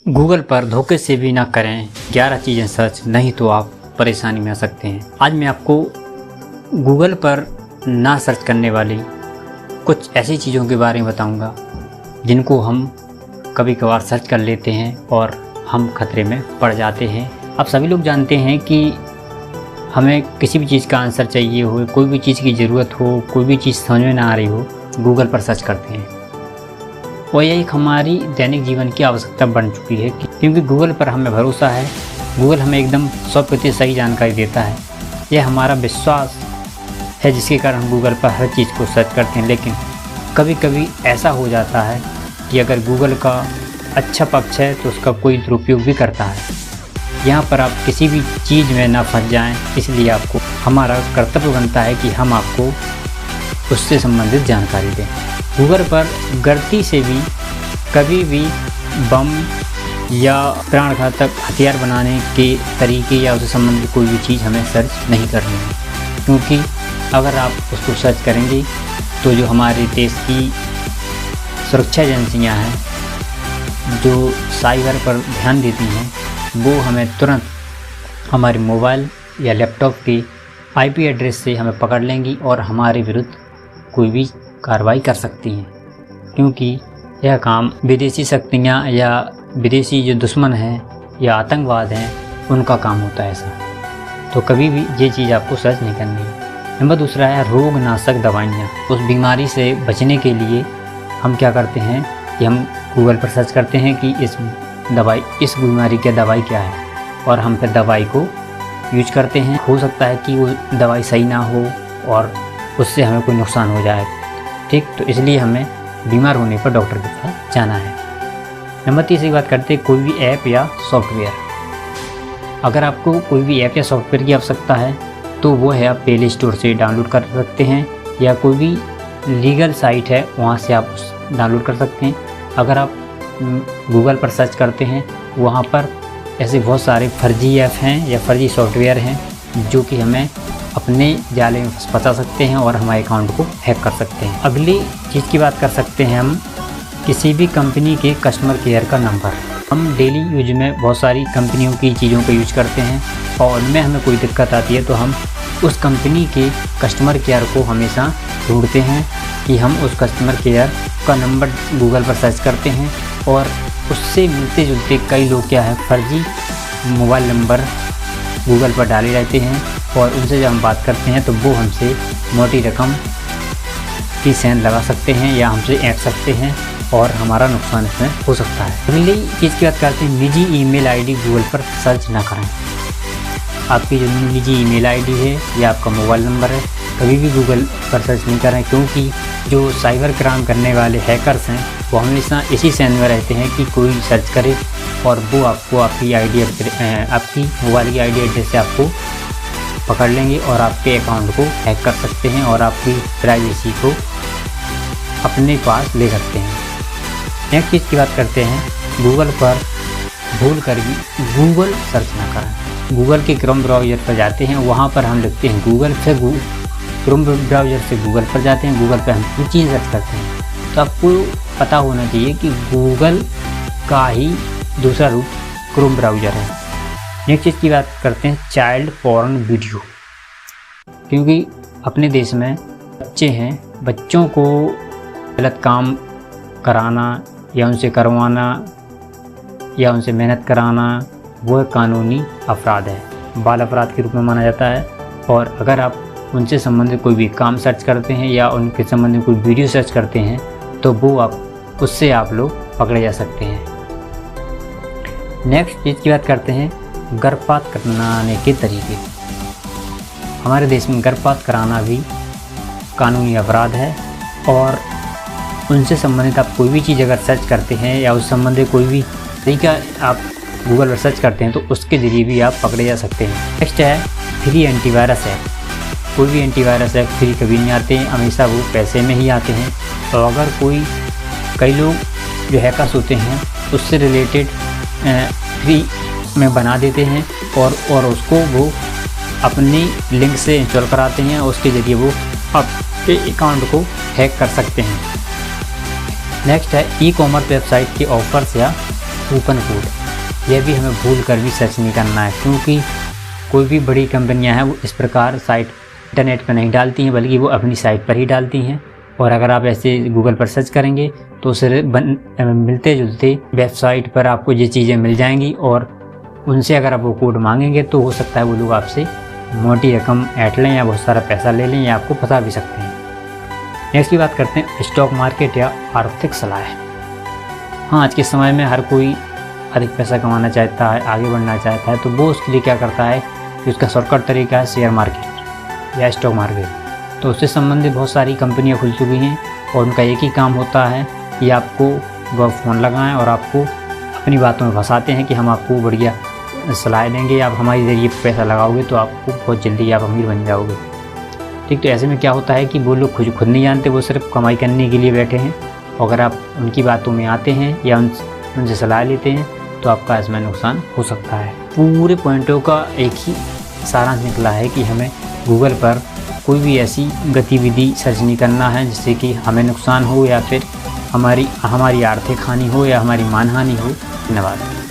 Google पर धोखे से भी ना करें 11 चीज़ें सर्च, नहीं तो आप परेशानी में आ सकते हैं। आज मैं आपको गूगल पर ना सर्च करने वाली कुछ ऐसी चीज़ों के बारे में बताऊंगा जिनको हम कभी कभार सर्च कर लेते हैं और हम खतरे में पड़ जाते हैं। आप सभी लोग जानते हैं कि हमें किसी भी चीज़ का आंसर चाहिए हो, कोई भी चीज़ की ज़रूरत हो, कोई भी चीज़ समझ में ना आ रही हो, गूगल पर सर्च करते हैं और यह एक हमारी दैनिक जीवन की आवश्यकता बन चुकी है क्योंकि गूगल पर हमें भरोसा है। गूगल हमें एकदम 100% सही जानकारी देता है। यह हमारा विश्वास है जिसके कारण हम गूगल पर हर चीज़ को सर्च करते हैं। लेकिन कभी कभी ऐसा हो जाता है कि अगर गूगल का अच्छा पक्ष है तो उसका कोई दुरुपयोग भी करता है। यहाँ पर आप किसी भी चीज़ में ना फंस जाएं, इसलिए आपको हमारा कर्तव्य बनता है कि हम आपको उससे संबंधित जानकारी दें। गूगल पर गलती से भी कभी भी बम या प्राणघातक हथियार बनाने के तरीके या उससे संबंधित कोई भी चीज़ हमें सर्च नहीं करनी है, क्योंकि अगर आप उसको सर्च करेंगे तो जो हमारे देश की सुरक्षा एजेंसियां हैं जो साइबर पर ध्यान देती हैं, वो हमें तुरंत हमारे मोबाइल या लैपटॉप के IP एड्रेस से हमें पकड़ लेंगी और हमारे विरुद्ध कोई भी कार्रवाई कर सकती हैं, क्योंकि यह काम विदेशी शक्तियाँ या विदेशी जो दुश्मन हैं या आतंकवाद हैं उनका काम होता है ऐसा। तो कभी भी ये चीज़ आपको सर्च नहीं करनी है। नंबर दूसरा है रोगनाशक दवाइयाँ। उस बीमारी से बचने के लिए हम क्या करते हैं कि हम गूगल पर सर्च करते हैं कि इस बीमारी की दवाई क्या है और हम फिर दवाई को यूज करते हैं। हो सकता है कि वो दवाई सही ना हो और उससे हमें कोई नुकसान हो जाए, ठीक। तो इसलिए हमें बीमार होने पर डॉक्टर के पास जाना है। नंबर 3 की बात करते हैं कोई भी ऐप या सॉफ्टवेयर। अगर आपको कोई भी ऐप या सॉफ्टवेयर की आवश्यकता है तो वो है आप प्ले स्टोर से डाउनलोड कर सकते हैं या कोई भी लीगल साइट है वहाँ से आप डाउनलोड कर सकते हैं। अगर आप गूगल पर सर्च करते हैं वहाँ पर ऐसे बहुत सारे फर्जी ऐप हैं या फर्जी सॉफ्टवेयर हैं जो कि हमें अपने जाले में फंसा सकते हैं और हमारे अकाउंट को हैक कर सकते हैं। अगली चीज़ की बात कर सकते हैं हम किसी भी कंपनी के कस्टमर केयर का नंबर। हम डेली यूज में बहुत सारी कंपनियों की चीज़ों का यूज करते हैं और उनमें हमें कोई दिक्कत आती है तो हम उस कंपनी के कस्टमर केयर को हमेशा ढूंढते हैं कि हम उस कस्टमर केयर का नंबर गूगल पर सर्च करते हैं और उससे मिलते जुलते कई लोग क्या है फर्जी मोबाइल नंबर गूगल पर डाले रहते हैं और उनसे जब हम बात करते हैं तो वो हमसे मोटी रकम की सेंध लगा सकते हैं या हमसे ऐंठ सकते हैं और हमारा नुकसान इसमें हो सकता है। अगली चीज़ की बात करते हैं निजी ईमेल आईडी गूगल पर सर्च ना करें। आपकी जो निजी ईमेल आईडी है या आपका मोबाइल नंबर है कभी भी गूगल पर सर्च नहीं करें, क्योंकि जो साइबर क्राइम करने वाले हैकर्स हैं वो हमेशा इसी सेंध में रहते हैं कि कोई सर्च करे और वो आपको आपकी मोबाइल की ID एड्रेस से आपको पकड़ लेंगे और आपके अकाउंट को हैक कर सकते हैं और आपकी प्राइवेसी को अपने पास ले सकते हैं। नेक्स्ट चीज़ की बात करते हैं गूगल पर भूल कर भी गूगल सर्च ना करें। गूगल के क्रोम ब्राउज़र पर जाते हैं, वहाँ पर हम लिखते हैं गूगल, फिर क्रोम ब्राउज़र से गूगल पर जाते हैं, गूगल पर हम कुछ चीज़ सर्च करते हैं। तो आपको पता होना चाहिए कि गूगल का ही दूसरा रूप क्रोम ब्राउज़र है। नेक्स्ट चीज़ की बात करते हैं चाइल्ड पॉर्न वीडियो, क्योंकि अपने देश में बच्चे हैं, बच्चों को गलत काम कराना या उनसे करवाना या उनसे मेहनत कराना वो कानूनी अपराध है, बाल अपराध के रूप में माना जाता है। और अगर आप उनसे संबंधित कोई भी काम सर्च करते हैं या उनके संबंधित कोई वीडियो सर्च करते हैं तो वो उससे आप लोग पकड़े जा सकते हैं। नेक्स्ट चीज़ की बात करते हैं गर्भपात कराने के तरीके। हमारे देश में गर्भपात कराना भी कानूनी अपराध है और उनसे संबंधित आप कोई भी चीज़ अगर सर्च करते हैं या उस संबंधित कोई भी तरीका आप गूगल पर सर्च करते हैं तो उसके ज़रिए भी आप पकड़े जा सकते हैं। नेक्स्ट है फ्री एंटीवायरस ऐप। कोई भी एंटीवायरस ऐप फ्री कभी नहीं आते हैं, हमेशा वो पैसे में ही आते हैं। तो अगर कई लोग जो हैकर्स होते हैं उससे रिलेटेड फ्री में बना देते हैं और उसको वो अपनी लिंक से इंस्टॉल कराते हैं, उसके ज़रिए वो आपके अकाउंट को हैक कर सकते हैं। नेक्स्ट है ई कॉमर्स वेबसाइट के ऑफर्स या कूपन कोड, यह भी हमें भूल कर भी सर्च नहीं करना है, क्योंकि कोई भी बड़ी कंपनियां हैं वो इस प्रकार साइट इंटरनेट पर नहीं डालती हैं, बल्कि वो अपनी साइट पर ही डालती हैं। और अगर आप ऐसे गूगल पर सर्च करेंगे तो सिर्फ मिलते जुलते वेबसाइट पर आपको ये चीज़ें मिल जाएंगी, और उनसे अगर आप वो कोड मांगेंगे तो हो सकता है वो लोग आपसे मोटी रकम ऐंठ लें या बहुत सारा पैसा ले लें, या आपको फंसा भी सकते हैं। नेक्स्ट की बात करते हैं स्टॉक मार्केट या आर्थिक सलाह। हाँ, आज के समय में हर कोई अधिक पैसा कमाना चाहता है, आगे बढ़ना चाहता है, तो वो उसके लिए क्या करता है कि उसका शॉर्टकट तरीका है शेयर मार्केट या स्टॉक मार्केट। तो उससे संबंधित बहुत सारी कंपनियां खुल चुकी हैं, और उनका एक ही काम होता है कि आपको वह फ़ोन लगाएं और आपको अपनी बातों में फंसाते हैं कि हम आपको बढ़िया सलाह देंगे, आप हमारे ज़रिए पैसा लगाओगे तो आपको बहुत जल्दी आप अमीर बन जाओगे। ठीक, तो ऐसे में क्या होता है कि वो लोग खुद नहीं जानते, वो सिर्फ कमाई करने के लिए बैठे हैं। अगर आप उनकी बातों में आते हैं या उनसे सलाह लेते हैं तो आपका इसमें नुकसान हो सकता है। पूरे पॉइंटों का एक ही सारांश निकला है कि हमें गूगल पर कोई भी ऐसी गतिविधि सर्च नहीं करना है जिससे कि हमें नुकसान हो, या फिर हमारी आर्थिक हानि हो, या हमारी मानहानि हो। धन्यवाद।